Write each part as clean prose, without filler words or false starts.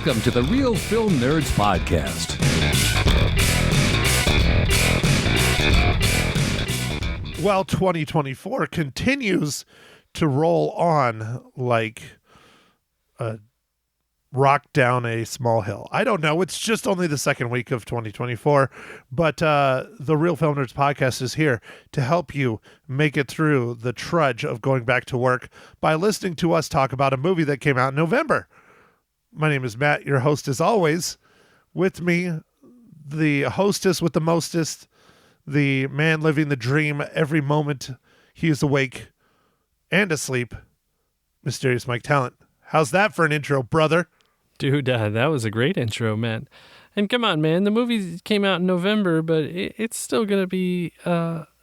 Welcome to the Real Film Nerds Podcast. Well, 2024 continues to roll on like a rock down a small hill. I don't know. It's just only the second week of 2024, but the Real Film Nerds Podcast is here to help you make it through the trudge of going back to work by listening to us talk about a movie that came out in November. My name is Matt, your host as always. With me, the hostess with the mostest, the man living the dream every moment he is awake and asleep, Mysterious Mike Talent. How's that for an intro, brother? Dude, that was a great intro, man. And come on, man, the movie came out in November, but it's still going to be,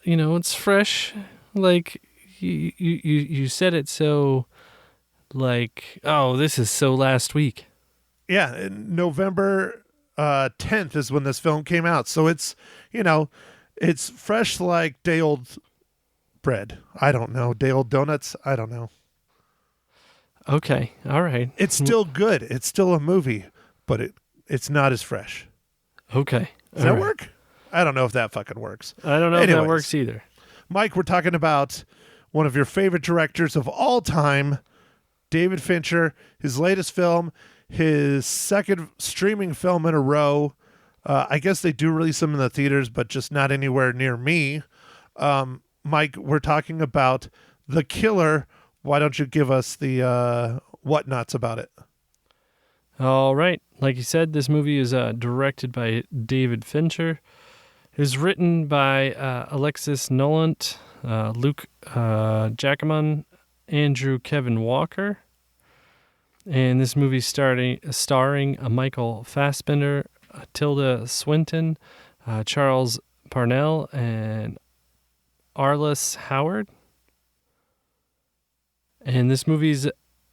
it's fresh. Like, you said it so, like, oh, this is so last week. Yeah, November 10th is when this film came out. So it's, it's fresh like day old bread. I don't know. Day old donuts. I don't know. Okay. All right. It's still good. It's still a movie, but it's not as fresh. Okay. Does that work? I don't know if that fucking works. I don't know if that works either. Mike, we're talking about one of your favorite directors of all time, David Fincher, his latest film, his second streaming film in a row. I guess they do release them in the theaters, but just not anywhere near me. Mike, we're talking about The Killer. Why don't you give us the whatnots about it? All right. Like you said, this movie is directed by David Fincher. It was written by Alexis Nolant, Luke Jacquemin, Andrew Kevin Walker. And this movie starring Michael Fassbender, Tilda Swinton, Charles Parnell, and Arliss Howard. And this movie's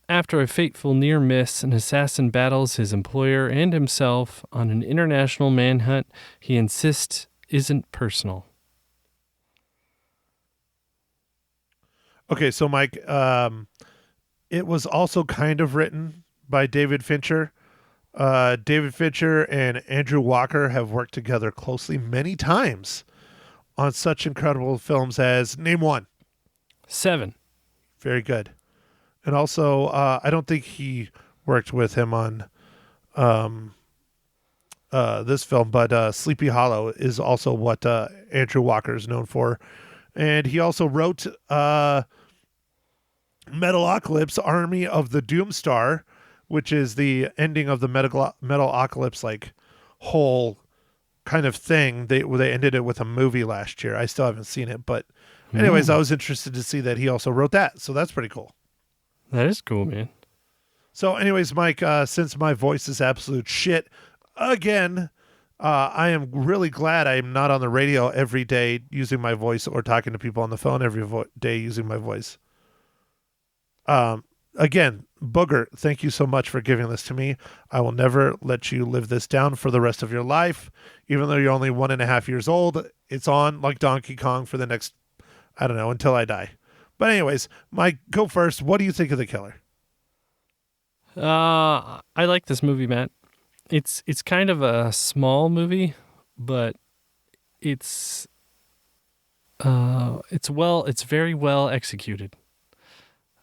after a fateful near miss, an assassin battles his employer and himself on an international manhunt he insists isn't personal. Okay, so Mike, it was also kind of written by David Fincher. David Fincher and Andrew Walker have worked together closely many times on such incredible films as, name one. 7. Very good. And also, I don't think he worked with him on this film, but Sleepy Hollow is also what Andrew Walker is known for. And he also wrote Metalocalypse, Army of the Doomstar, which is the ending of the Metalocalypse like whole kind of thing. They ended it with a movie last year. I still haven't seen it, but anyways, I was interested to see that he also wrote that. So that's pretty cool. That is cool, man. So anyways, Mike, since my voice is absolute shit again, I am really glad I'm not on the radio every day using my voice or talking to people on the phone every day using my voice. Again, Booger, thank you so much for giving this to me. I will never let you live this down for the rest of your life. Even though you're only 1.5 years old, it's on like Donkey Kong for the next, I don't know, until I die. But anyways, Mike, go first. What do you think of The Killer? I like this movie, Matt. It's kind of a small movie, but it's very well executed.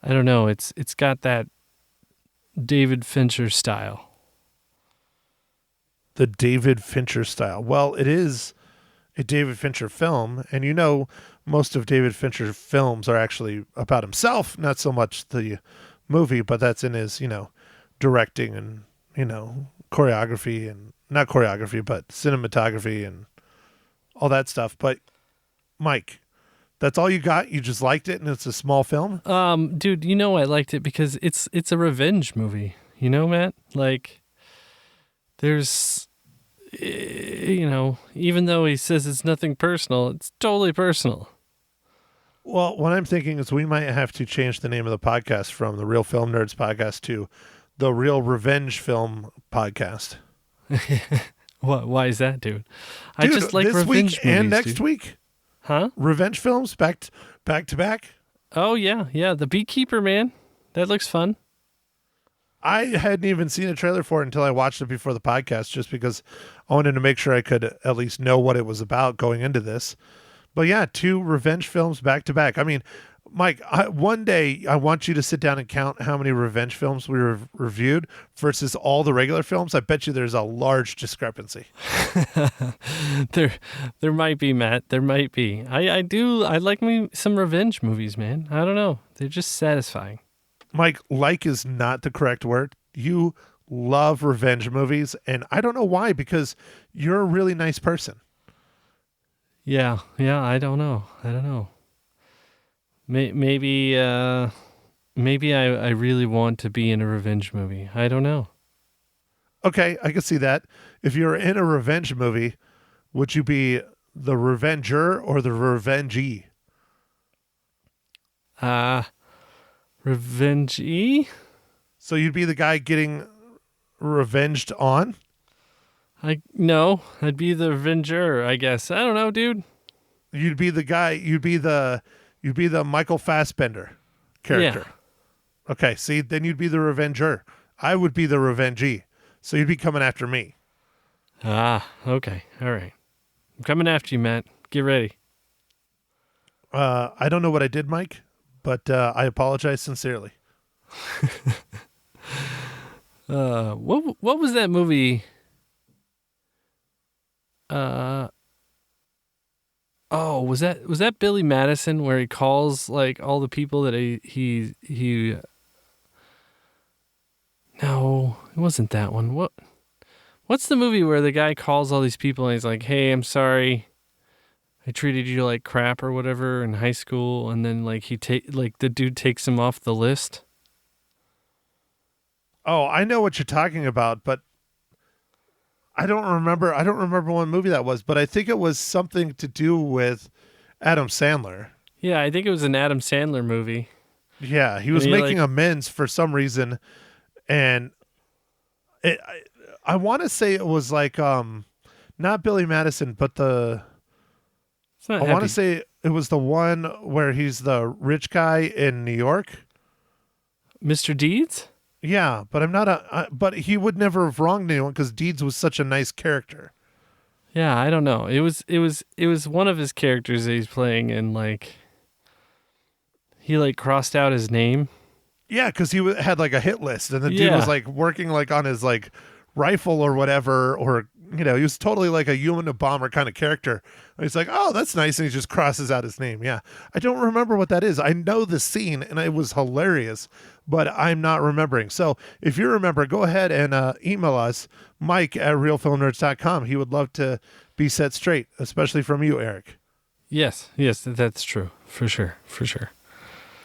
I don't know. It's got that David Fincher style. The David Fincher style. Well, it is a David Fincher film, and most of David Fincher's films are actually about himself, not so much the movie, but that's in his, directing and, choreography and not choreography, but cinematography and all that stuff. But Mike, that's all you got? You just liked it and it's a small film? Dude, I liked it because it's a revenge movie, Matt? Like, there's, even though he says it's nothing personal, it's totally personal. Well, what I'm thinking is we might have to change the name of the podcast from the Real Film Nerds Podcast to the Real Revenge Film Podcast. What? Why is that, dude? I just like this revenge week movies, and next dude. week. Huh? Revenge films back to back. Oh, yeah. Yeah, The Beekeeper, man. That looks fun. I hadn't even seen a trailer for it until I watched it before the podcast, just because I wanted to make sure I could at least know what it was about going into this. But yeah, 2 revenge films back to back. I mean, Mike, one day I want you to sit down and count how many revenge films we reviewed versus all the regular films. I bet you there's a large discrepancy. There might be, Matt. There might be. I like me some revenge movies, man. I don't know. They're just satisfying. Mike, like is not the correct word. You love revenge movies, and I don't know why, because you're a really nice person. Yeah, I don't know. Maybe I really want to be in a revenge movie. I don't know. Okay, I can see that. If you're in a revenge movie, would you be the revenger or the revengee? Revengee? So you'd be the guy getting revenged on? No, I'd be the revenger, I guess. I don't know, dude. You'd be the guy, you'd be the Michael Fassbender character. Yeah. Okay, see, then you'd be the revenger. I would be the revengee. So you'd be coming after me. Okay. All right. I'm coming after you, Matt. Get ready. I don't know what I did, Mike, but I apologize sincerely. What was that movie? Was that Billy Madison where he calls like all the people that he No, it wasn't that one. What's the movie where the guy calls all these people and he's like, "Hey, I'm sorry. I treated you like crap or whatever in high school," and then like the dude takes him off the list? Oh, I know what you're talking about, but I don't remember what movie that was, but I think it was something to do with Adam Sandler. Yeah, I think it was an Adam Sandler movie. Yeah, he was making amends for some reason, and I want to say it was like not Billy Madison, but I want to say it was the one where he's the rich guy in New York. Mr. Deeds? Yeah, but I'm not but he would never have wronged anyone because Deeds was such a nice character. Yeah, I don't know. It was one of his characters that he's playing, and like he like crossed out his name. Yeah, because he had like a hit list, and the dude was like working like on his like rifle or whatever, or he was totally like a Unabomber kind of character. And he's like, "Oh, that's nice," and he just crosses out his name. Yeah, I don't remember what that is. I know the scene, and it was hilarious, but I'm not remembering. So if you remember, go ahead and email us, Mike@realfilmnerds.com. He would love to be set straight, especially from you, Eric. Yes, that's true. For sure.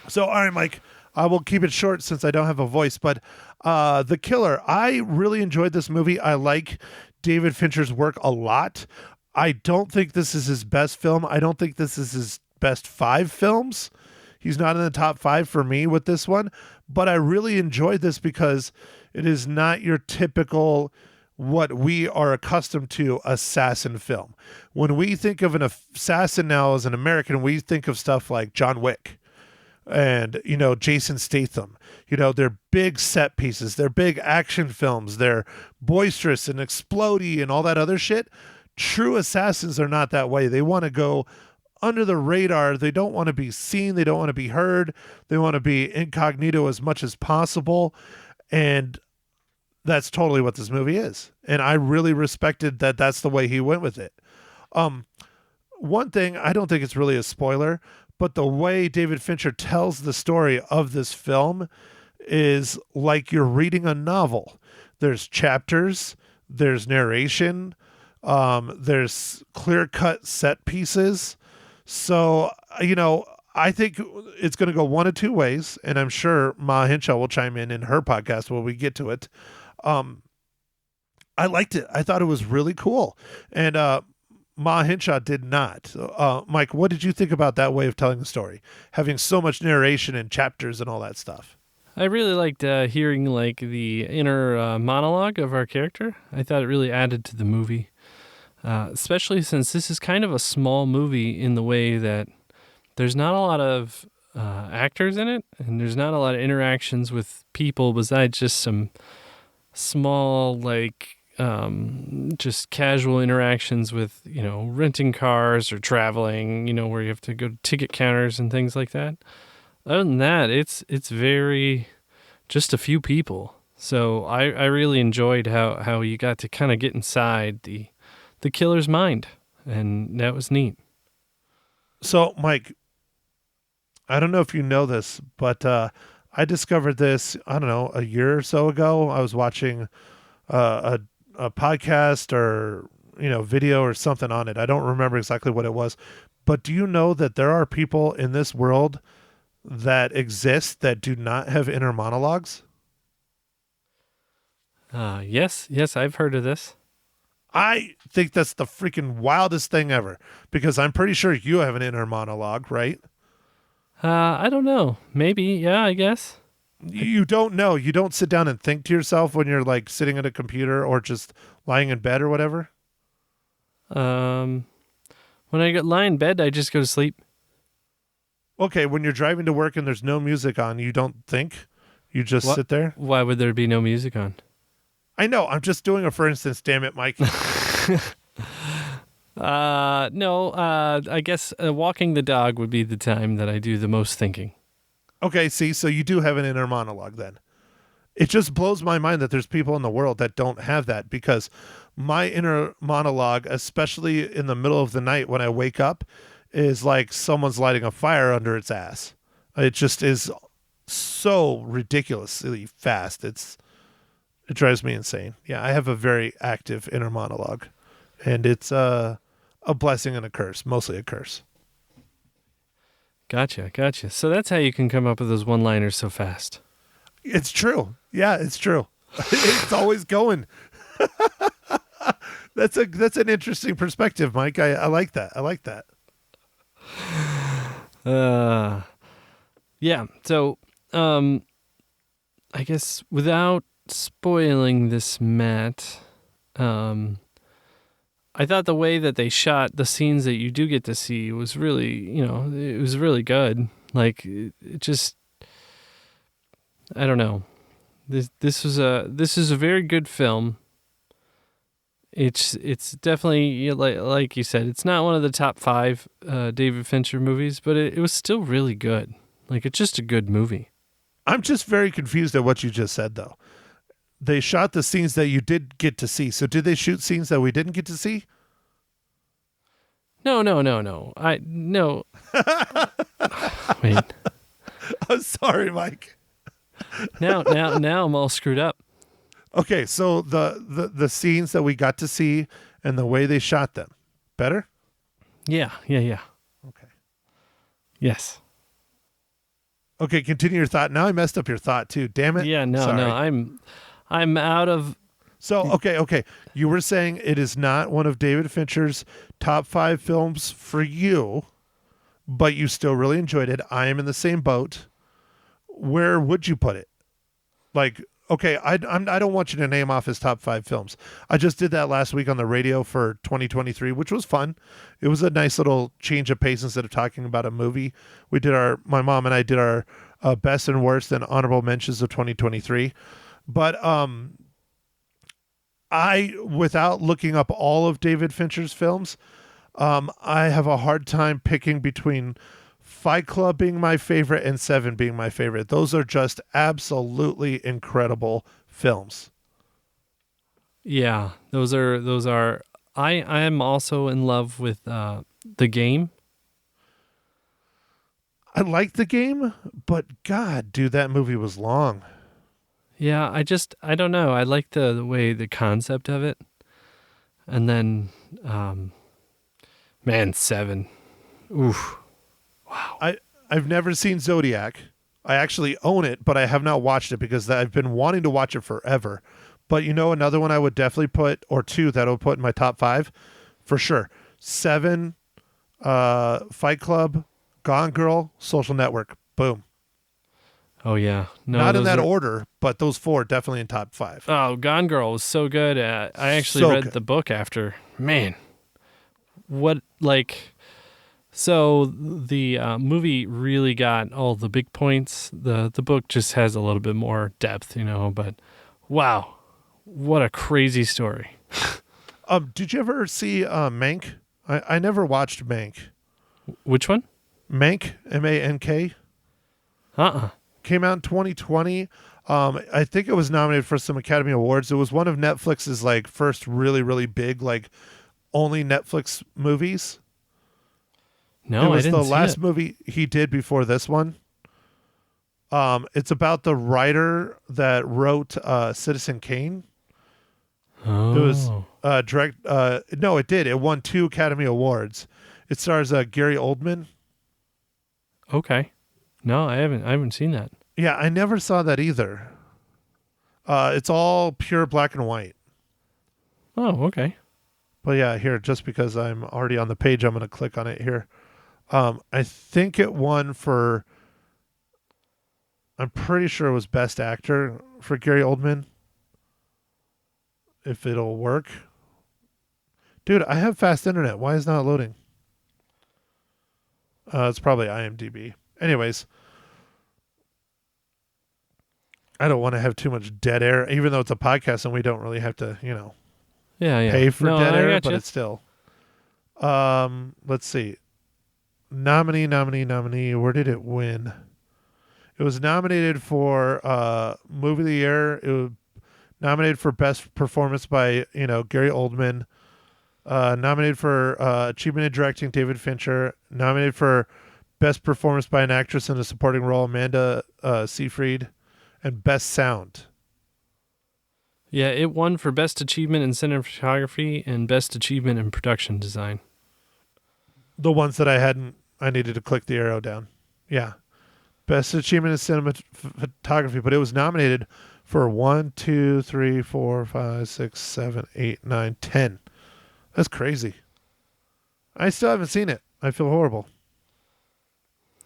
So, all right, Mike, I will keep it short since I don't have a voice, but The Killer, I really enjoyed this movie. I like David Fincher's work a lot. I don't think this is his best film. I don't think this is his best 5 films. He's not in the top 5 for me with this one, but I really enjoyed this because it is not your typical, what we are accustomed to, assassin film. When we think of an assassin now as an American, we think of stuff like John Wick and, Jason Statham. They're big set pieces. They're big action films. They're boisterous and explodey and all that other shit. True assassins are not that way. They want to go under the radar. They don't want to be seen. They don't want to be heard. They want to be incognito as much as possible. And that's totally what this movie is. And I really respected that that's the way he went with it. One thing, I don't think it's really a spoiler, but the way David Fincher tells the story of this film is like you're reading a novel. There's chapters, there's narration, there's clear-cut set pieces. So, I think it's going to go one of two ways, and I'm sure Ma Hinshaw will chime in her podcast when we get to it. I liked it. I thought it was really cool. And Ma Hinshaw did not. Mike, what did you think about that way of telling the story? Having so much narration and chapters and all that stuff. I really liked hearing like the inner monologue of our character. I thought it really added to the movie, especially since this is kind of a small movie in the way that there's not a lot of actors in it, and there's not a lot of interactions with people besides just some small, like, just casual interactions with, renting cars or traveling, where you have to go to ticket counters and things like that. Other than that, it's very just a few people. So I really enjoyed how you got to kind of get inside the killer's mind, and that was neat. So, Mike, I don't know if you know this, but I discovered this, I don't know, a year or so ago. I was watching a podcast or, video or something on it. I don't remember exactly what it was. But do you know that there are people in this world that exist that do not have inner monologues? Yes, I've heard of this. I think that's the freaking wildest thing ever, because I'm pretty sure you have an inner monologue, right? I don't know. Maybe, yeah, I guess. You don't know. You don't sit down and think to yourself when you're like sitting at a computer or just lying in bed or whatever? When I lie in bed, I just go to sleep. Okay, when you're driving to work and there's no music on, you don't think? You just sit there? Why would there be no music on? I know. I'm just doing a for instance, damn it, Mike. No, I guess walking the dog would be the time that I do the most thinking. Okay, see, so you do have an inner monologue then. It just blows my mind that there's people in the world that don't have that, because my inner monologue, especially in the middle of the night when I wake up, is like someone's lighting a fire under its ass. It just is so ridiculously fast. It drives me insane. Yeah, I have a very active inner monologue, and it's a blessing and a curse, mostly a curse. Gotcha. So that's how you can come up with those one-liners so fast. It's true. Yeah, it's true. It's always going. That's an interesting perspective, Mike. I like that. Yeah. So, I guess without spoiling this, Matt, I thought the way that they shot the scenes that you do get to see was really, it was really good. Like, it just, I don't know. This is a very good film. It's definitely, like you said, it's not one of the top 5 David Fincher movies, but it was still really good. Like, it's just a good movie. I'm just very confused at what you just said, though. They shot the scenes that you did get to see. So did they shoot scenes that we didn't get to see? No. Wait. I'm sorry, Mike. Now I'm all screwed up. Okay, so the scenes that we got to see and the way they shot them. Better? Yeah. Okay. Yes. Okay, continue your thought. Now I messed up your thought too. Damn it. Yeah, no. I'm out of. So, okay. You were saying it is not one of David Fincher's top 5 films for you, but you still really enjoyed it. I am in the same boat. Where would you put it? Like, okay, I don't want you to name off his top 5 films. I just did that last week on the radio for 2023, which was fun. It was a nice little change of pace. Instead of talking about a movie, my mom and I did our best and worst and honorable mentions of 2023. But without looking up all of David Fincher's films, I have a hard time picking between Fight Club being my favorite and Seven being my favorite. Those are just absolutely incredible films. Yeah, those are. I am also in love with The Game. I like The Game, but God, dude, that movie was long. Yeah, I don't know. I like the way the concept of it. And then, Seven. Oof. Wow. I've never seen Zodiac. I actually own it, but I have not watched it because I've been wanting to watch it forever. But another one I would definitely put, or 2 that I would put in my top 5, for sure. Seven, Fight Club, Gone Girl, Social Network. Boom. Oh, yeah. No, not in that order, but those 4 definitely in top 5. Oh, Gone Girl was so good. I actually read the book after. Man, what, like, So the movie really got all the big points. The book just has a little bit more depth, but wow, what a crazy story. Did you ever see Mank? I never watched Mank. Which one? Mank, Mank. Came out in 2020. I think it was nominated for some Academy Awards. It was one of Netflix's like first really, really big, like only Netflix movies. No, I didn't see it. It was the last movie he did before this one. It's about the writer that wrote Citizen Kane. Oh. It was direct. No, it did. It won 2 Academy Awards. It stars Gary Oldman. Okay. No, I haven't seen that. Yeah, I never saw that either. It's all pure black and white. Oh, okay. But yeah, here, just because I'm already on the page, I'm going to click on it here. I think it won for, I'm pretty sure it was Best Actor for Gary Oldman. If it'll work. Dude, I have fast internet. Why is it not loading? It's probably IMDb. Anyways, I don't want to have too much dead air, even though it's a podcast and we don't really have to, Yeah. pay for dead air, gotcha. but it's still. Let's see. Nominee. Where did it win? It was nominated for Movie of the Year. It was nominated for Best Performance by, Gary Oldman. Nominated for Achievement in Directing, David Fincher. Nominated for Best Performance by an Actress in a Supporting Role, Amanda Seyfried. And Best Sound. Yeah, it won for Best Achievement in Cinematography and Best Achievement in Production Design. The ones that I needed to click the arrow down. Yeah. Best Achievement in Cinematography, but it was nominated for 1, 2, 3, 4, 5, 6, 7, 8, 9, 10. That's crazy. I still haven't seen it. I feel horrible.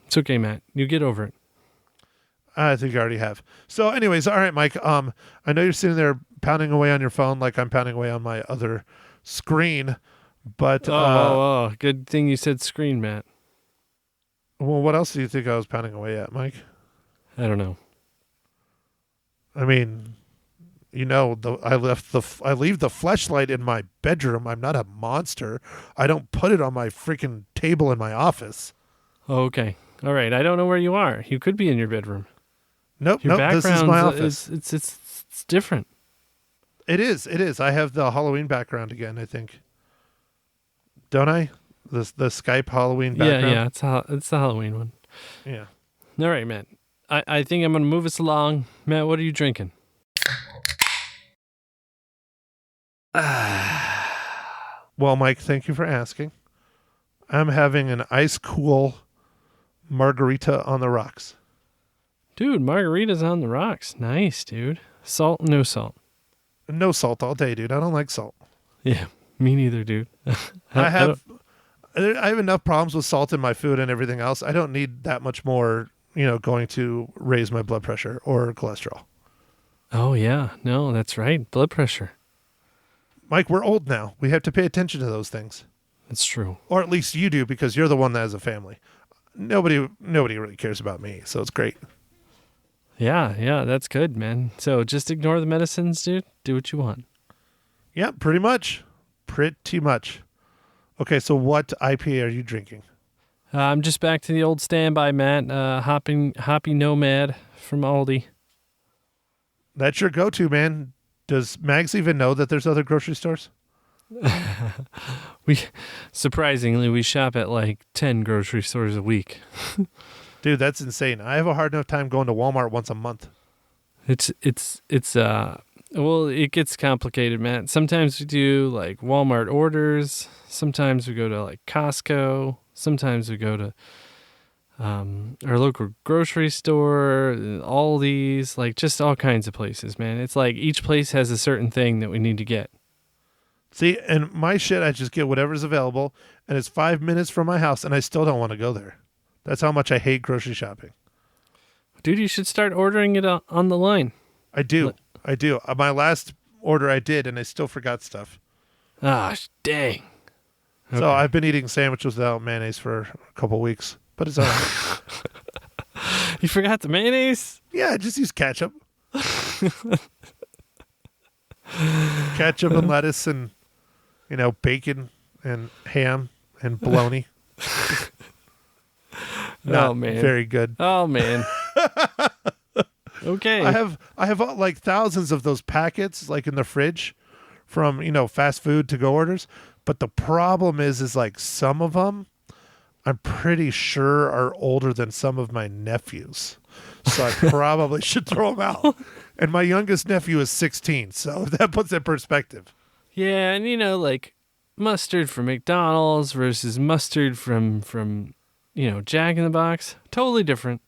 It's okay, Matt. You get over it. I think I already have. So anyways, all right, Mike. I know you're sitting there pounding away on your phone like I'm pounding away on my other screen, but good thing you said screen, Matt. Well, what else do you think I was pounding away at, Mike? I don't know. I mean, I leave the fleshlight in my bedroom. I'm not a monster. I don't put it on my freaking table in my office. Oh, okay. All right. I don't know where you are. You could be in your bedroom. Nope. Your This is my office. It's different. It is. I have the Halloween background again, I think. Don't I? The Skype Halloween background? Yeah. It's the Halloween one. Yeah. All right, Matt. I think I'm going to move us along. Matt, what are you drinking? Well, Mike, thank you for asking. I'm having an ice cool margarita on the rocks. Dude, margarita's on the rocks. Nice, dude. Salt, no salt. No salt all day, dude. I don't like salt. Yeah, me neither, dude. I have enough problems with salt in my food and everything else. I don't need that much more, going to raise my blood pressure or cholesterol. Oh, yeah. No, that's right. Blood pressure. Mike, we're old now. We have to pay attention to those things. That's true. Or at least you do, because you're the one that has a family. Nobody really cares about me, so it's great. Yeah, that's good, man. So just ignore the medicines, dude. Do what you want. Yeah, pretty much. Okay, so what IPA are you drinking? I'm just back to the old standby, Matt. Hoppy Nomad from Aldi. That's your go-to, man. Does Mags even know that there's other grocery stores? Surprisingly, we shop at like 10 grocery stores a week. Dude, that's insane. I have a hard enough time going to Walmart once a month. Well, it gets complicated, man. Sometimes we do like Walmart orders. Sometimes we go to like Costco. Sometimes we go to our local grocery store, all these, like just all kinds of places, man. It's like each place has a certain thing that we need to get. See, and my shit, I just get whatever's available, and it's 5 minutes from my house, and I still don't want to go there. That's how much I hate grocery shopping. Dude, you should start ordering it on the line. I do. My last order I did, and I still forgot stuff. Ah, dang. So I've been eating sandwiches without mayonnaise for a couple weeks, but it's all right. You forgot the mayonnaise? Yeah, just use ketchup. Ketchup and lettuce and, bacon and ham and bologna. Not very good. Oh, man. Okay. I have like thousands of those packets like in the fridge from, fast food to go orders. But the problem is like some of them I'm pretty sure are older than some of my nephews. So I probably should throw them out. And my youngest nephew is 16. So that puts it in perspective. Yeah. And, like mustard from McDonald's versus mustard from Jack in the Box. Totally different.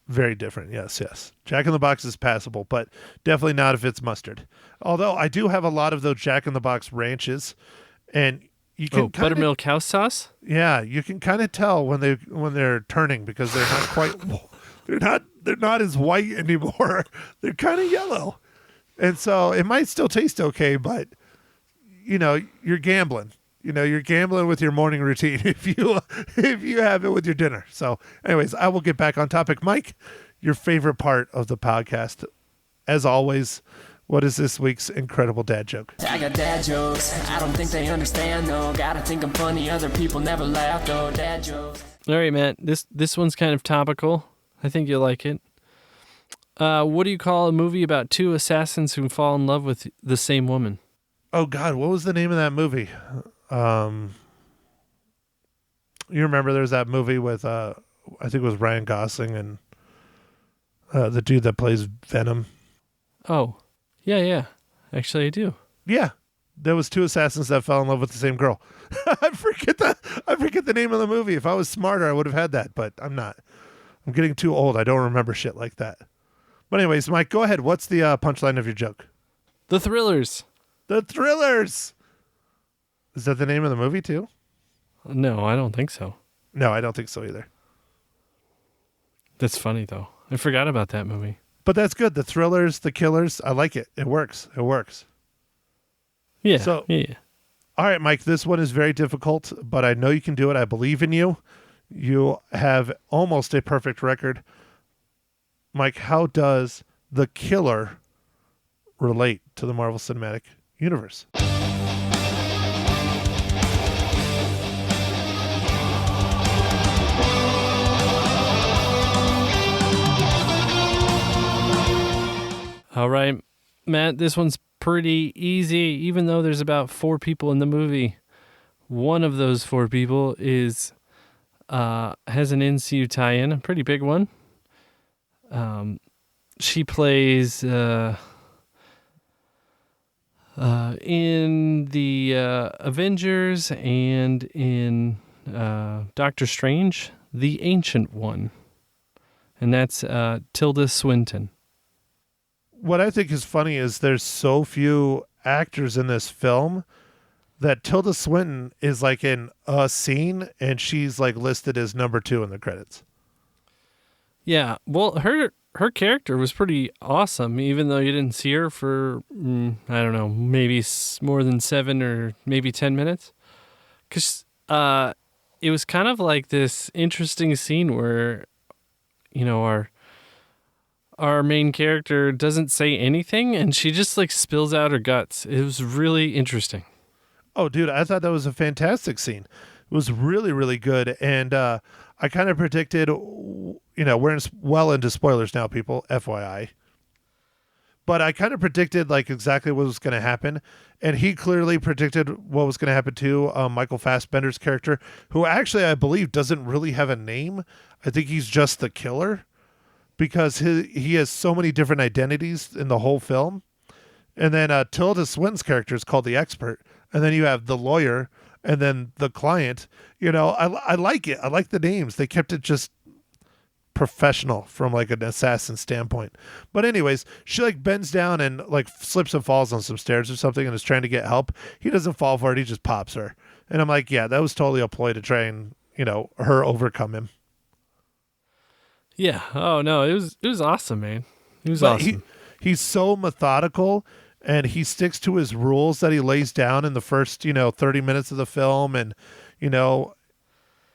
Very different. Yes. Jack in the Box is passable, but definitely not if it's mustard. Although I do have a lot of those Jack in the Box ranches, and you can buttermilk house sauce. Yeah, you can kind of tell when they're turning because they're not quite they're not as white anymore. They're kind of yellow, and so it might still taste okay, but you're gambling. You're gambling with your morning routine if you have it with your dinner. So, anyways, I will get back on topic. Mike, your favorite part of the podcast, as always, what is this week's incredible dad joke? I got dad jokes. I don't think they understand though. Gotta think I'm funny. Other people never laugh though. Dad jokes. All right, Matt. This one's kind of topical. I think you'll like it. What do you call a movie about two assassins who fall in love with the same woman? Oh God, what was the name of that movie? You remember there's that movie with I think it was Ryan Gosling and the dude that plays Venom. Oh, yeah. Actually, I do. Yeah, there was two assassins that fell in love with the same girl. I forget the name of the movie. If I was smarter, I would have had that, but I'm not. I'm getting too old. I don't remember shit like that. But anyways, Mike, go ahead. What's the punchline of your joke? The Thrillers. The Thrillers. Is that the name of the movie too? No, I don't think so. No, I don't think so either. That's funny, though. I forgot about that movie. But that's good. The Thrillers, the Killers. I like it. It works. Yeah. So, yeah. All right, Mike, this one is very difficult, but I know you can do it. I believe in you. You have almost a perfect record. Mike, how does The Killer relate to the Marvel Cinematic Universe? All right, Matt, this one's pretty easy, even though there's about 4 people in the movie. One of those 4 people has an NCU tie-in, a pretty big one. She plays in the Avengers and in Doctor Strange, the Ancient One. And that's Tilda Swinton. What I think is funny is there's so few actors in this film that Tilda Swinton is like in a scene and she's like listed as number 2 in the credits. Yeah, well, her character was pretty awesome, even though you didn't see her for, I don't know, maybe more than 7 or maybe 10 minutes. Because it was kind of like this interesting scene where, our main character doesn't say anything and she just like spills out her guts. It was really interesting. Oh, dude, I thought that was a fantastic scene. It was really, really good. And I kind of predicted, we're well into spoilers now, people, FYI. But I kind of predicted like exactly what was going to happen. And he clearly predicted what was going to happen to Michael Fassbender's character, who actually, I believe, doesn't really have a name. I think he's just the killer because he has so many different identities in the whole film. And then Tilda Swinton's character is called the Expert. And then you have the lawyer and then the client. I like it. I like the names. They kept it just professional from like an assassin standpoint. But anyways, she like bends down and like slips and falls on some stairs or something and is trying to get help. He doesn't fall for it. He just pops her. And I'm like, yeah, that was totally a ploy to try and, her overcome him. Yeah. Oh no, it was awesome, man. It was awesome. He's so methodical and he sticks to his rules that he lays down in the first, 30 minutes of the film. And, you know,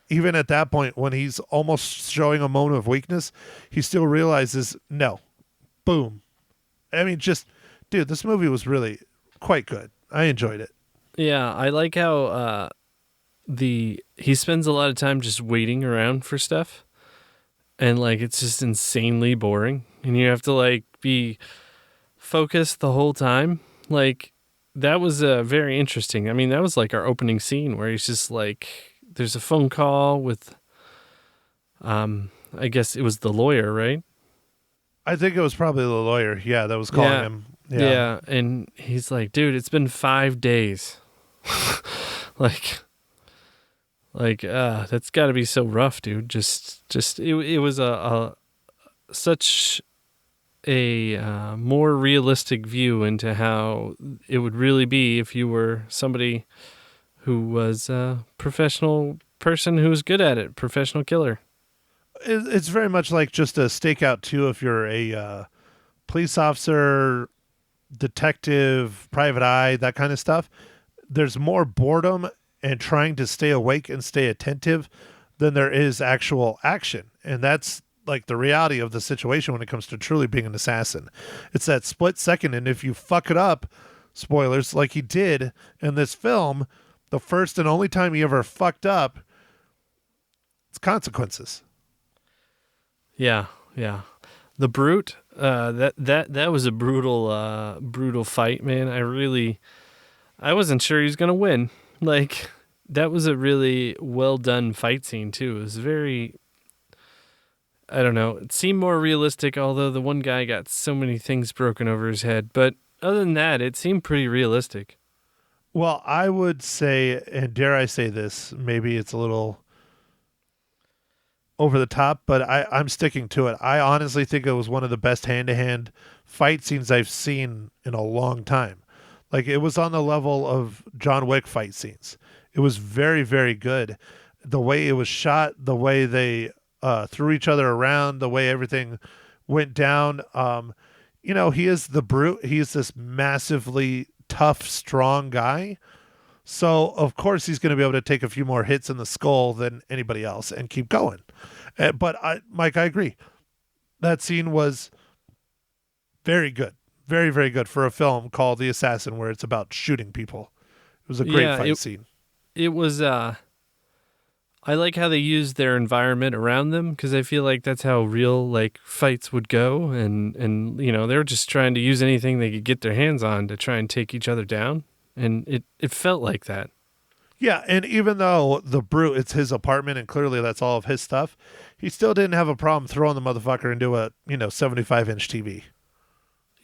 even at that point, when he's almost showing a moment of weakness, he still realizes, no, boom. I mean, just, dude, this movie was really quite good. I enjoyed it. Yeah, I like how he spends a lot of time just waiting around for stuff, and like it's just insanely boring, and you have to like be focused the whole time. Like that was very interesting. I mean, that was like our opening scene where he's just like, there's a phone call with, I guess it was the lawyer, right? I think it was probably the lawyer. Yeah, that was calling him. Yeah, and he's like, dude, it's been 5 days. That's got to be so rough, dude. It was such a more realistic view into how it would really be if you were somebody who was a professional person who was good at it, professional killer. It's very much like just a stakeout too. If you're a police officer, detective, private eye, that kind of stuff, there's more boredom and trying to stay awake and stay attentive than there is actual action. And that's like the reality of the situation when it comes to truly being an assassin. It's that split second. And if you fuck it up, spoilers, like he did in this film, the first and only time he ever fucked up, it's consequences. Yeah. The Brute, that was a brutal fight, man. I wasn't sure he was gonna win. Like, that was a really well done fight scene too. It was very, I don't know, it seemed more realistic, although the one guy got so many things broken over his head. But other than that, it seemed pretty realistic. Well, I would say, and dare I say this, maybe it's a little over the top, but I'm sticking to it. I honestly think it was one of the best hand-to-hand fight scenes I've seen in a long time. Like, it was on the level of John Wick fight scenes. It was very, very good. The way it was shot, the way they threw each other around, the way everything went down. He is the Brute. He's this massively tough, strong guy. So, of course, he's going to be able to take a few more hits in the skull than anybody else and keep going. But, Mike, I agree. That scene was very good. Very, very good for a film called The Assassin, where it's about shooting people. It was a great fight scene. It was, I like how they used their environment around them, because I feel like that's how real, like, fights would go. And they were just trying to use anything they could get their hands on to try and take each other down. And it felt like that. Yeah, and even though the Brute, it's his apartment, and clearly that's all of his stuff, he still didn't have a problem throwing the motherfucker into a 75-inch TV.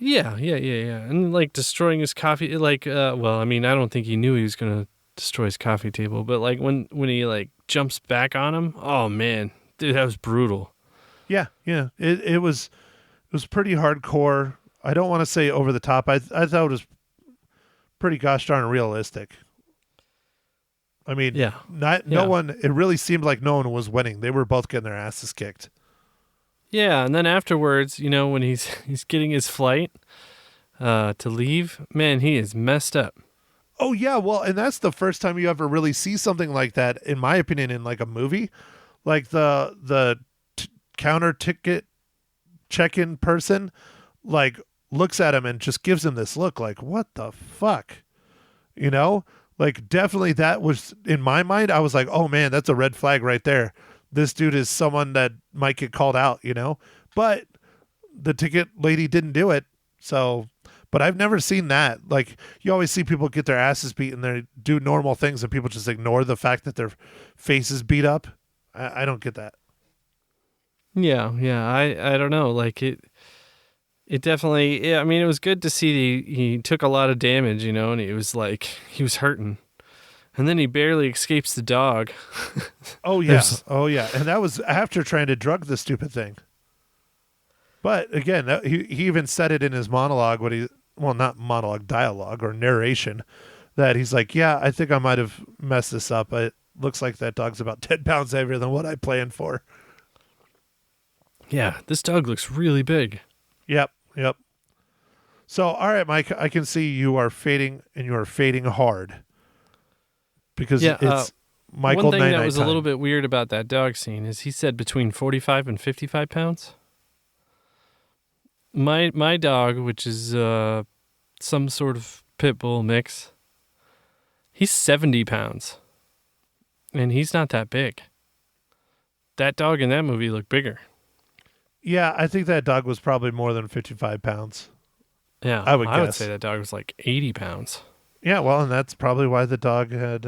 Yeah. And, like, destroying his coffee, like, I don't think he knew he was going to destroy his coffee table, but, like, when he, like, jumps back on him, oh, man, dude, that was brutal. Yeah. It was pretty hardcore. I don't want to say over the top. I thought it was pretty gosh darn realistic. I mean, no one, it really seemed like no one was winning. They were both getting their asses kicked. Yeah, and then afterwards, when he's getting his flight to leave, man, he is messed up. Oh, yeah, well, and that's the first time you ever really see something like that, in my opinion, in like a movie. Like the counter ticket check-in person, like, looks at him and just gives him this look like, what the fuck? Like, definitely that was, in my mind, I was like, oh, man, that's a red flag right there. This dude is someone that might get called out, But the ticket lady didn't do it. So, but I've never seen that. Like, you always see people get their asses beat and they do normal things and people just ignore the fact that their face is beat up. I don't get that. Yeah. I don't know. Like, it definitely, I mean, it was good to see he took a lot of damage, and it was like, he was hurting. And then he barely escapes the dog. Oh, yeah. And that was after trying to drug the stupid thing. But again, he even said it in his monologue, not monologue, dialogue or narration, that he's like, yeah, I think I might have messed this up. It looks like that dog's about 10 pounds heavier than what I planned for. Yeah, this dog looks really big. Yep. So, all right, Mike, I can see you are fading, and you are fading hard because Yeah, it's Michael one thing Night that Night was time. a little bit weird about that dog scene is he said between 45 and 55 pounds. My dog, which is some sort of pit bull mix, he's 70 pounds, and he's not that big. That dog in that movie looked bigger. Yeah, I think that dog was probably more than 55 pounds. Yeah, I would I would guess. say that dog was like 80 pounds. Yeah, well, and that's probably why the dog had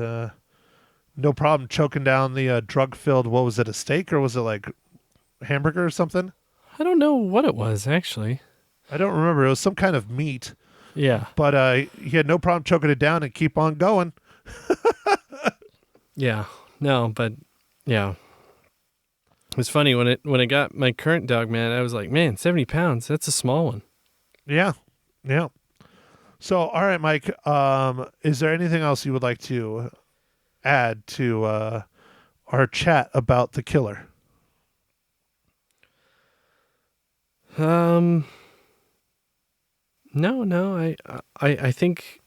no problem choking down the drug-filled, what was it, a steak, or was it like hamburger or something? I don't know what it was, actually. I don't remember. It was some kind of meat, Yeah. but he had no problem choking it down and keep on going. Yeah. No, but yeah. It was funny when I got my current dog, man, I was like, man, 70 pounds, that's a small one. Yeah, yeah. So, all right, Mike, is there anything else you would like to add to our chat about The Killer? No, I think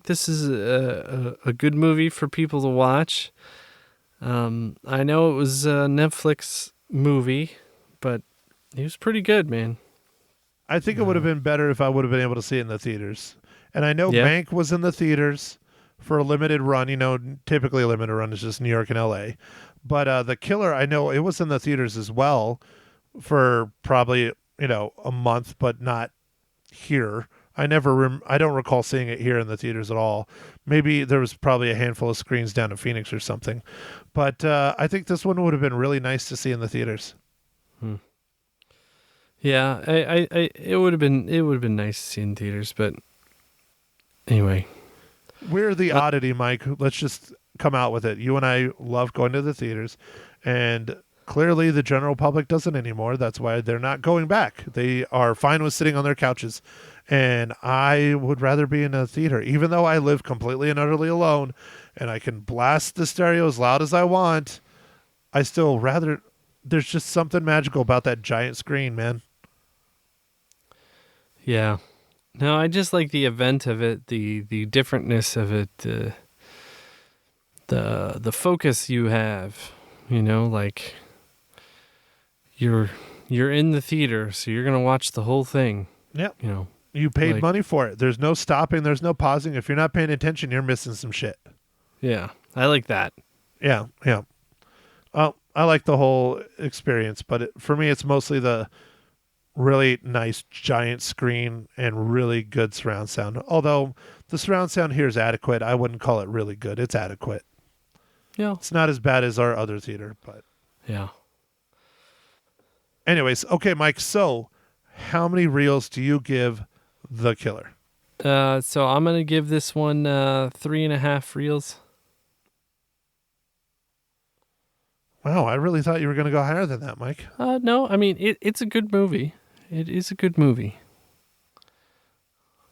this is a good movie for people to watch. I know it was a Netflix movie, but it was pretty good, man. I think it would have been better if I would have been able to see it in the theaters. And I know Yeah. Mank was in the theaters for a limited run. You know, typically a limited run is just New York and L.A. But The Killer, I know it was in the theaters as well for probably, a month, but not here. I don't recall seeing it here in the theaters at all. Maybe there was probably a handful of screens down in Phoenix or something. But I think this one would have been really nice to see in the theaters. Yeah, it would have been nice to see in theaters, but anyway. We're the oddity, Mike. Let's just come out with it. You and I love going to the theaters, and clearly the general public doesn't anymore. That's why they're not going back. They are fine with sitting on their couches, and I would rather be in a theater, even though I live completely and utterly alone, and I can blast the stereo as loud as I want. I still rather. There's just something magical about that giant screen, man. Yeah. No, I just like the event of it, the differentness of it, the focus you have, like you're in the theater, so you're going to watch the whole thing. Yep. You You paid like- money for it. There's no stopping, there's no pausing. If you're not paying attention, you're missing some shit. Yeah. I like that. Yeah, yeah. I like the whole experience, but for me, it's mostly the really nice giant screen and really good surround sound. Although the surround sound here is adequate. I wouldn't call it really good. It's adequate. Yeah. It's not as bad as our other theater, but Yeah. anyways, okay, Mike. So how many reels do you give The Killer? So I'm going to give this one 3.5 reels. Wow, I really thought you were going to go higher than that, Mike. No, I mean, it's a good movie. It is a good movie.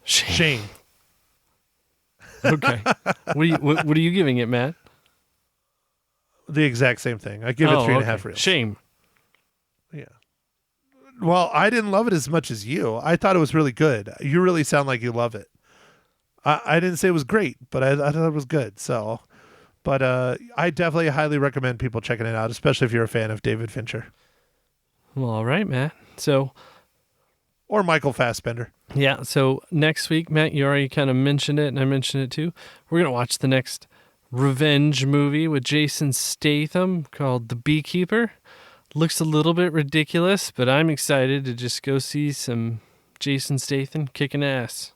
Shame. Okay. What are you giving it, Matt? The exact same thing. I give it 3.5 okay. reels. Shame. Yeah. Well, I didn't love it as much as you. I thought it was really good. You really sound like you love it. I didn't say it was great, but I thought it was good. So, but I definitely highly recommend people checking it out, especially if you're a fan of David Fincher Well, all right, Matt. So, or Michael Fassbender. yeah, so next week, Matt, you already kind of mentioned it, and I mentioned it too. We're going to watch the next revenge movie with Jason Statham called The Beekeeper. Looks a little bit ridiculous, but I'm excited to just go see some Jason Statham kicking ass.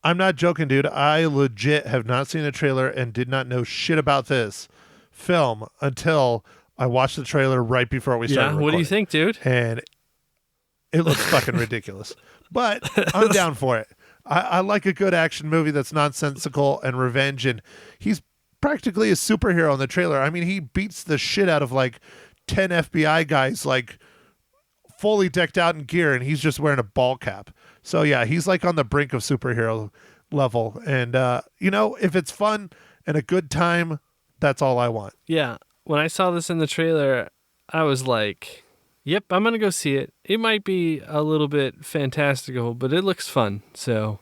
I'm not joking, dude. I legit have not seen a trailer and did not know shit about this film until I watched the trailer right before we started Yeah, what do you recording. think, dude? And it looks fucking ridiculous. But I'm down for it. I like a good action movie that's nonsensical and revenge, and he's practically a superhero in the trailer. I mean, he beats the shit out of like 10 FBI guys, like fully decked out in gear, and he's just wearing a ball cap. So yeah, he's like on the brink of superhero level. And if it's fun and a good time, that's all I want. Yeah, when I saw this in the trailer, I was like, Yep, I'm going to go see it. It might be a little bit fantastical, but it looks fun. So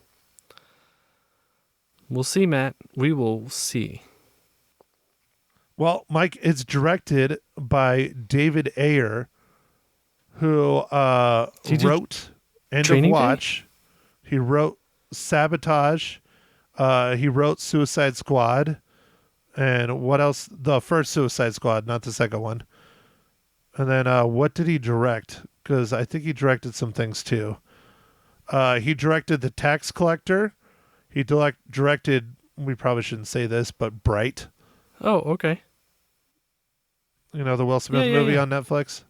we'll see, Matt. We will see. Well, Mike, it's directed by David Ayer, who Did you do wrote End of Training Day? Watch. He wrote Sabotage. He wrote Suicide Squad. And what else? The first Suicide Squad, not the second one. And then what did he direct? Because I think he directed some things too. He directed The Tax Collector. He directed, we probably shouldn't say this, but Bright. Oh, okay. You know, the Will Smith Yeah, movie yeah. on Netflix.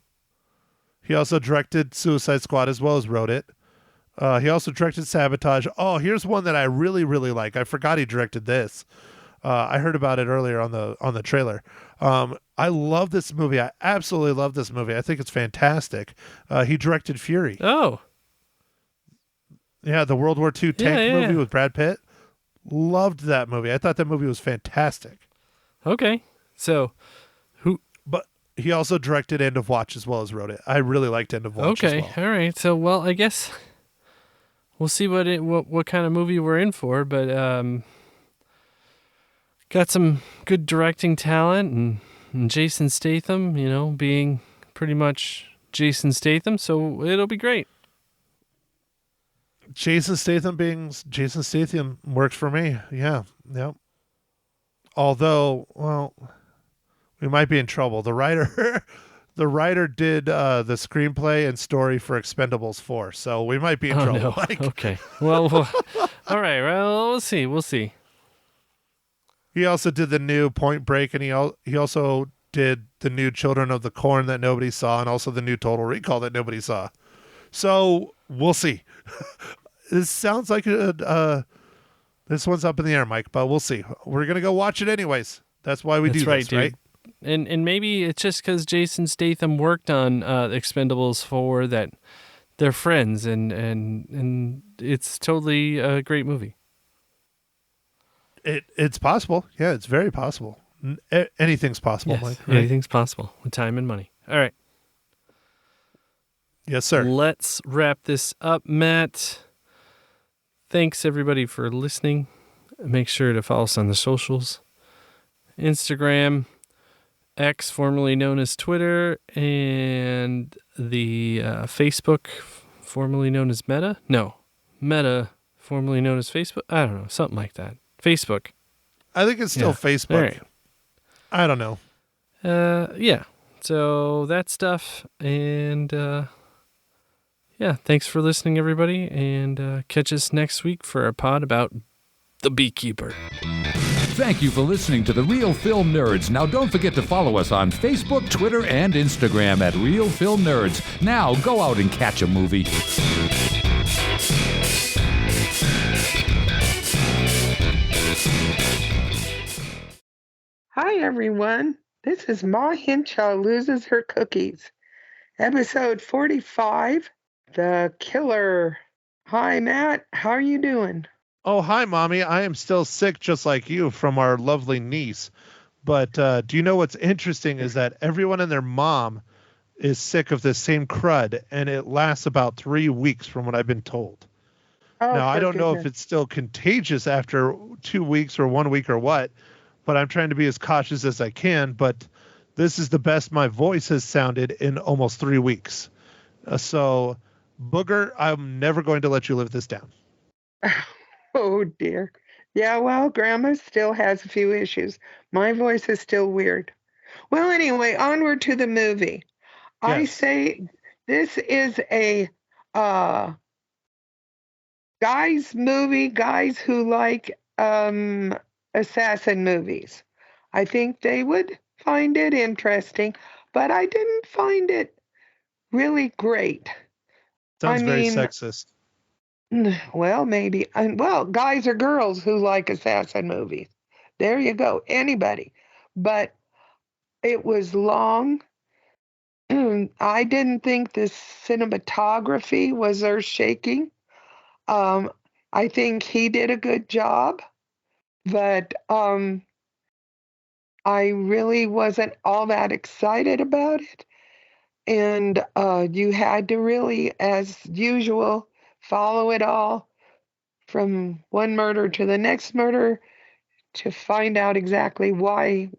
He also directed Suicide Squad as well as wrote it. He also directed Sabotage. Oh, here's one that I really, really like. I forgot he directed this. I heard about it earlier on the trailer. I love this movie. I absolutely love this movie. I think it's fantastic. He directed Fury. Oh, Yeah, the World War II tank yeah, movie yeah. with Brad Pitt. Loved that movie. I thought that movie was fantastic. okay. So, who? But he also directed End of Watch as well as wrote it. I really liked End of Watch as Okay, well. all right. So, well, I guess we'll see what kind of movie we're in for. But got some good directing talent and Jason Statham, being pretty much Jason Statham. So it'll be great. Jason Statham being Jason Statham works for me. Yeah. Yep. Although, well, we might be in trouble. The writer the writer did the screenplay and story for Expendables 4, so we might be in trouble. No. Like, Okay. Well, all right. Well, we'll see. We'll see. he also did the new Point Break, and he also did the new Children of the Corn that nobody saw, and also the new Total Recall that nobody saw. So we'll see. This sounds like this one's up in the air, Mike, but we'll see. We're gonna go watch it anyways. That's why we That's do right, this, dude. right? And maybe it's just because Jason Statham worked on Expendables 4 that they're friends, and it's totally a great movie. It's possible. Yeah, it's very possible. Anything's possible, Yes, Mike. Right? anything's possible with time and money. All right. Yes, sir. Let's wrap this up, Matt. Thanks, everybody, for listening. Make sure to follow us on the socials. Instagram, X, formerly known as Twitter, and the Facebook, formerly known as Meta. No, Meta, formerly known as Facebook. I don't know, something like that. Facebook. I think it's still Yeah. Facebook. All right. I don't know. Yeah. So that stuff, and yeah, thanks for listening, everybody, and catch us next week for a pod about The Beekeeper. Thank you for listening to The Real Film Nerds. Now, don't forget to follow us on Facebook, Twitter, and Instagram at Real Film Nerds. Now, go out and catch a movie. Hi, everyone. This is Ma Hinshaw Loses Her Cookies, episode 45, The Killer. Hi, Matt. How are you doing? Oh, hi, Mommy. I am still sick just like you from our lovely niece. But do you know what's interesting is that everyone and their mom is sick of this same crud, and it lasts about 3 weeks from what I've been told. Oh, Now, I for don't know if goodness. it's still contagious after 2 weeks or 1 week or what, but I'm trying to be as cautious as I can. But this is the best my voice has sounded in almost 3 weeks. So, Booger, I'm never going to let you live this down. Oh, dear. Yeah, well, Grandma still has a few issues. My voice is still weird. Well, anyway, onward to the movie. I Yes. say this is a guys movie, guys who like assassin movies. I think they would find it interesting, but I didn't find it really great. Sounds I very mean, sexist. well, maybe. Well, guys or girls who like assassin movies. There you go. Anybody. But it was long. I didn't think the cinematography was earth shaking. I think he did a good job, but I really wasn't all that excited about it. And you had to really, as usual, follow it all from one murder to the next murder to find out exactly why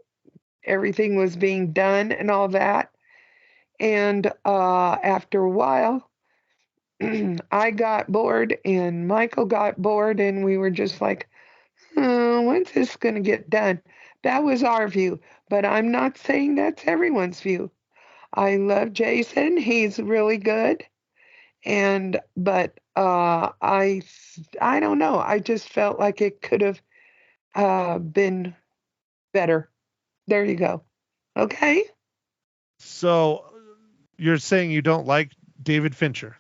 everything was being done and all that. And after a while, I got bored and Michael got bored, and we were just like, when's this going to get done? That was our view, but I'm not saying that's everyone's view. I love Jason. He's really good. And but I don't know. I just felt like it could have been better. There you go. Okay. So you're saying you don't like David Fincher?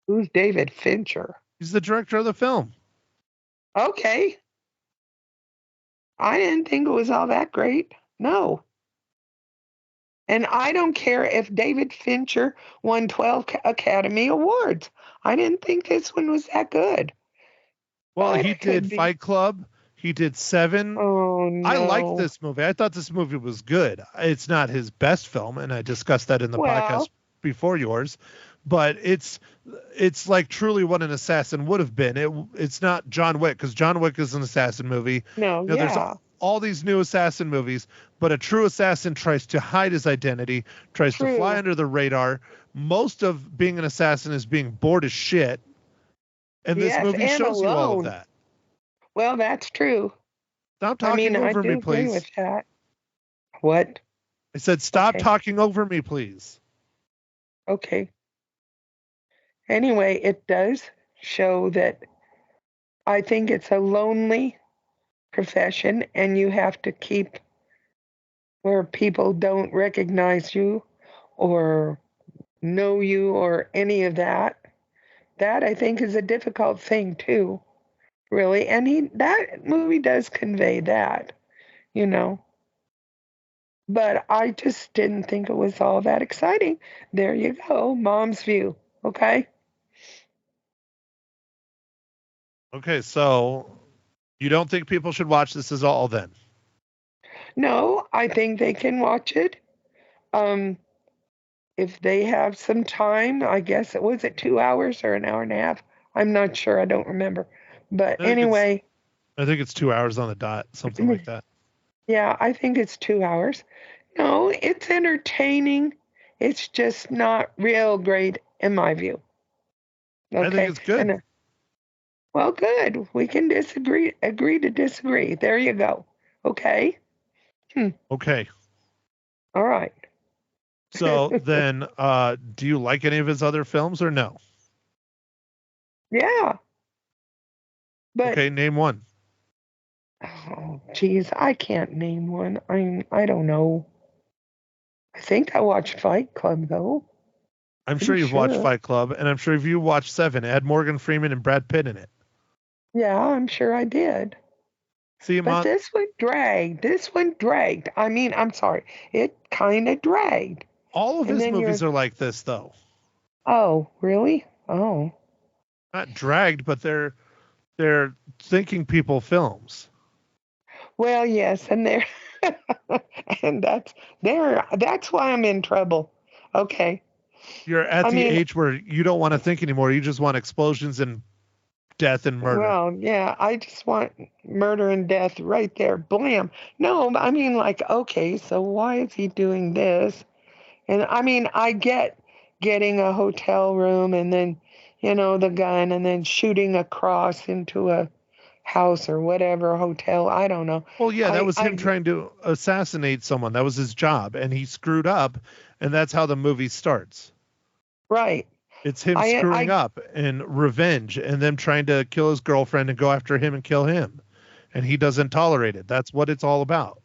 Who's David Fincher? He's the director of the film. Okay. I didn't think it was all that great. No. And I don't care if David Fincher won 12 Academy Awards. I didn't think this one was that good. Well, But he it could did be. Fight Club. He did Seven. Oh, no. I liked this movie. I thought this movie was good. It's not his best film, and I discussed that in the podcast before yours. But it's like truly what an assassin would have been. It's not John Wick, because John Wick is an assassin movie. No, There's all these new assassin movies, but a true assassin tries to hide his identity, tries to fly under the radar. Most of being an assassin is being bored as shit. And this movie shows you all of that. Well, that's true. Stop talking over me, please. I agree with that. What? I said, stop talking over me, please. Okay. Anyway, it does show that I think it's a lonely profession, and you have to keep where people don't recognize you or know you or any of that. That I think is a difficult thing too, really. And that movie does convey that, you know. But I just didn't think it was all that exciting. There you go, mom's view. Okay. Okay, so you don't think people should watch this at all then? No, I think they can watch it. If they have some time, I guess was it 2 hours or an hour and a half? I'm not sure. I don't remember. But anyway. I think it's 2 hours on the dot, something like that. Yeah, I think it's 2 hours. No, it's entertaining. It's just not real great in my view. Okay. I think it's good. Well, good. We can agree to disagree. There you go. Okay. Okay. All right. So then, do you like any of his other films or no? Yeah. But, okay, name one. Oh, geez, I can't name one. I don't know. I think I watched Fight Club, though. I'm sure you've watched Fight Club, and I'm sure if you watched Seven, it had Morgan Freeman and Brad Pitt in it. Yeah, I'm sure I did. See, but this one dragged. I mean, I'm sorry. It kind of dragged. All of his movies are like this, though. Oh, really? Oh. Not dragged, but they're thinking people films. Well, yes, and they're and that's why I'm in trouble. Okay. You're at the age where you don't want to think anymore. You just want explosions and death and murder. Well, yeah, I just want murder and death right there. Blam. No, I mean, like, okay, so why is he doing this? And I mean, I get getting a hotel room and then, the gun and then shooting across into a house or whatever, hotel. I don't know. Well, yeah, that was him trying to assassinate someone. That was his job, and he screwed up, and that's how the movie starts. Right. It's him screwing up and revenge, and them trying to kill his girlfriend and go after him and kill him, and he doesn't tolerate it. That's what it's all about.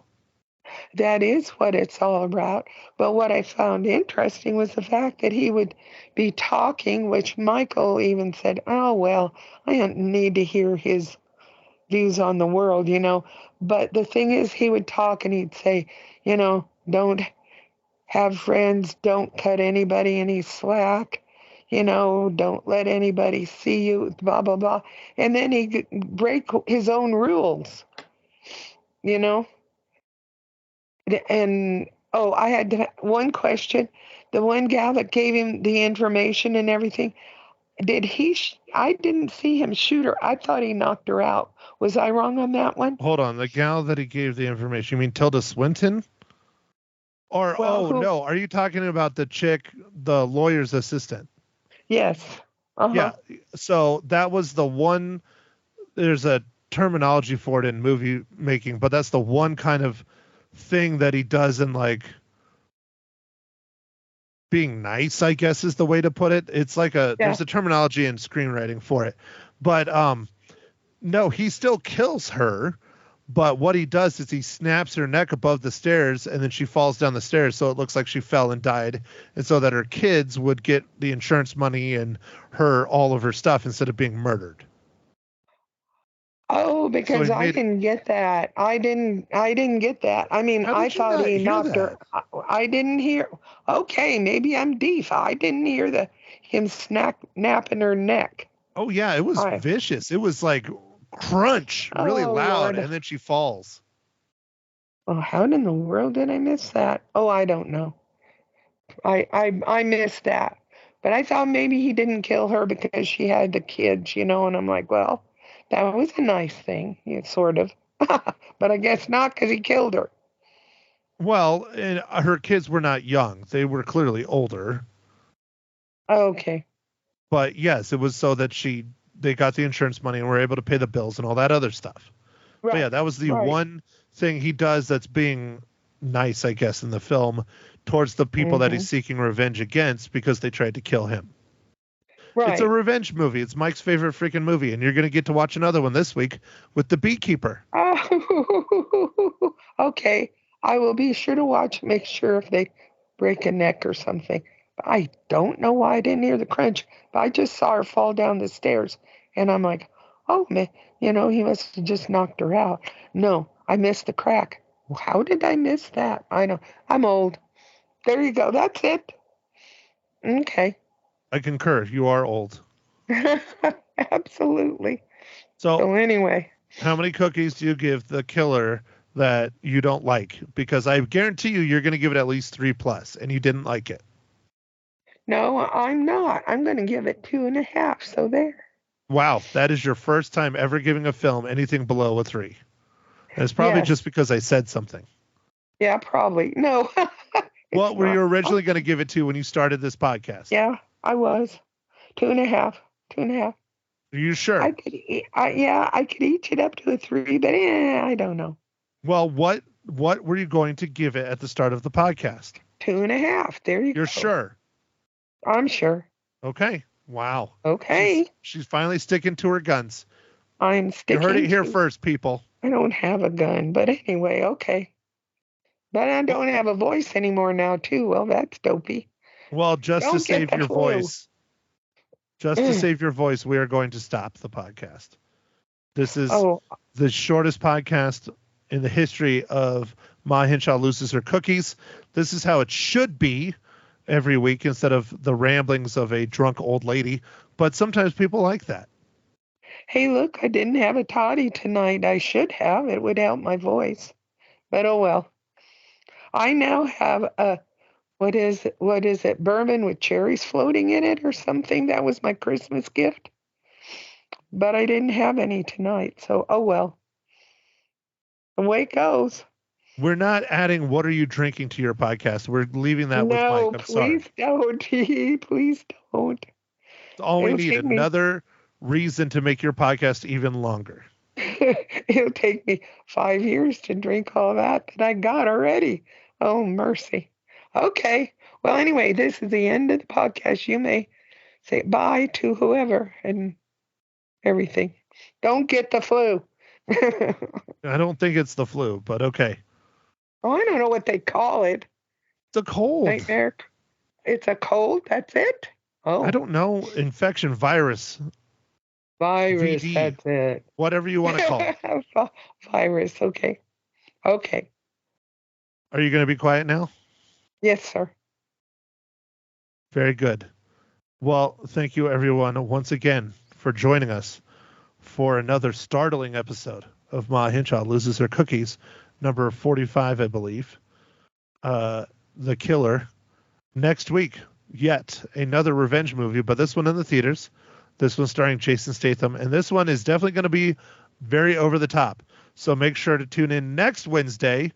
That is what it's all about. But what I found interesting was the fact that he would be talking, which Michael even said, oh, well, I don't need to hear his views on the world, But the thing is, he would talk and he'd say, don't have friends, don't cut anybody any slack, don't let anybody see you, blah, blah, blah. And then he'd break his own rules, And Oh, I had one question. The one gal that gave him the information and everything, did he? I didn't see him shoot her. I thought he knocked her out. Was I wrong on that one? Hold on, the gal that he gave the information. You mean Tilda Swinton? Or Well, who? no, are you talking about the chick, the lawyer's assistant? Yes. Yeah. So that was the one. There's a terminology for it in movie making, but that's the one kind of thing that he does in like being nice, I guess is the way to put it. It's like there's a terminology in screenwriting for it. But no, he still kills her, but what he does is he snaps her neck above the stairs and then she falls down the stairs, so it looks like she fell and died, and so that her kids would get the insurance money and her all of her stuff instead of being murdered. Oh, because So I didn't get that. I didn't get that. I mean, How I did you thought not he hear knocked her. that? I didn't hear. Okay, maybe I'm deaf. I didn't hear him napping her neck. Oh yeah, it was vicious. It was like crunch, really loud, Lord. and then she falls. Oh, how in the world did I miss that? Oh, I don't know. I missed that. But I thought maybe he didn't kill her because she had the kids, and I'm like, well, that was a nice thing, sort of. But I guess not, because he killed her. Well, and her kids were not young. They were clearly older. Okay. But yes, it was so that they got the insurance money and were able to pay the bills and all that other stuff. Right. But yeah, that was the one thing he does that's being nice, I guess, in the film towards the people that he's seeking revenge against because they tried to kill him. Right. It's a revenge movie. It's Mike's favorite freaking movie, and you're going to get to watch another one this week with The Beekeeper. Oh, okay. I will be sure to watch, make sure if they break a neck or something. I don't know why I didn't hear the crunch, but I just saw her fall down the stairs, and I'm like, oh, man, he must have just knocked her out. No, I missed the crack. How did I miss that? I know. I'm old. There you go. That's it. Okay. I concur. You are old. Absolutely. So anyway. How many cookies do you give the killer that you don't like? Because I guarantee you're going to give it at least 3+, and you didn't like it. No, I'm not. I'm going to give it 2.5. So there. Wow, that is your first time ever giving a film anything below a 3. And it's probably just because I said something. Yeah, probably. No. What were you originally going to give it to when you started this podcast? Yeah, I was. 2.5. 2.5. Are you sure? I could each it up to a 3, but I don't know. Well, what were you going to give it at the start of the podcast? 2.5. There you go. You're sure? I'm sure. Okay. Wow. Okay. She's finally sticking to her guns. I'm sticking. You heard it here first, people. I don't have a gun, but anyway, okay. But I don't have a voice anymore now, too. Well, that's dopey. Well, just to save your voice, we are going to stop the podcast. This is the shortest podcast in the history of Ma Hinshaw Loses Her Cookies. This is how it should be every week instead of the ramblings of a drunk old lady. But sometimes people like that. Hey, look, I didn't have a toddy tonight. I should have. It would help my voice. But oh well. I now have a, what is it, bourbon with cherries floating in it or something. That was my Christmas gift. But I didn't have any tonight, so oh well. Away it goes. We're not adding what are you drinking to your podcast. We're leaving that with Mike. I'm sorry. Please don't. All we need, another reason to make your podcast even longer. It'll take me 5 years to drink all that I got already. Oh, mercy. Okay. Well, anyway, this is the end of the podcast. You may say bye to whoever and everything. Don't get the flu. I don't think it's the flu, but okay. Oh, I don't know what they call it. It's a cold. Nightmare. It's a cold? That's it? Oh. I don't know. Infection, virus. Virus, VD, that's it. Whatever you want to call it. Virus, okay. Okay. Are you going to be quiet now? Yes, sir. Very good. Well, thank you everyone once again for joining us for another startling episode of Ma Hinshaw Loses Her Cookies, number 45, I believe. the Killer next week. Yet another revenge movie, but this one in the theaters. This one starring Jason Statham, and this one is definitely going to be very over the top. So make sure to tune in next Wednesday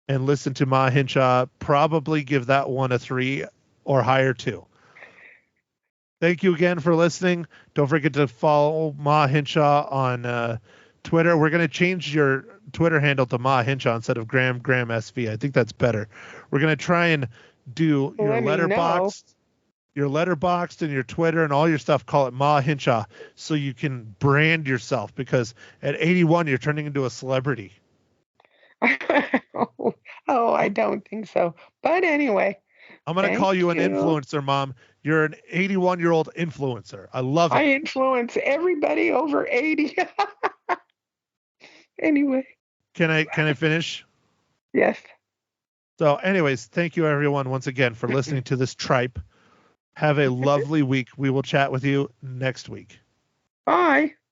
and listen to Ma Hinshaw. Probably give that one a 3 or higher too. Thank you again for listening. Don't forget to follow Ma Hinshaw on Twitter. We're going to change your Twitter handle to Ma Hinshaw instead of Graham SV. I think that's better. We're going to try and do your letterboxed and your Twitter and all your stuff. Call it Ma Hinshaw so you can brand yourself, because at 81 you're turning into a celebrity. Oh, I don't think so. But anyway, I'm going to call you an influencer, Mom. You're an 81-year-old influencer. I love it. I influence everybody over 80. Anyway. Can I finish? Yes. So anyways, thank you everyone once again for listening to this tripe. Have a lovely week. We will chat with you next week. Bye.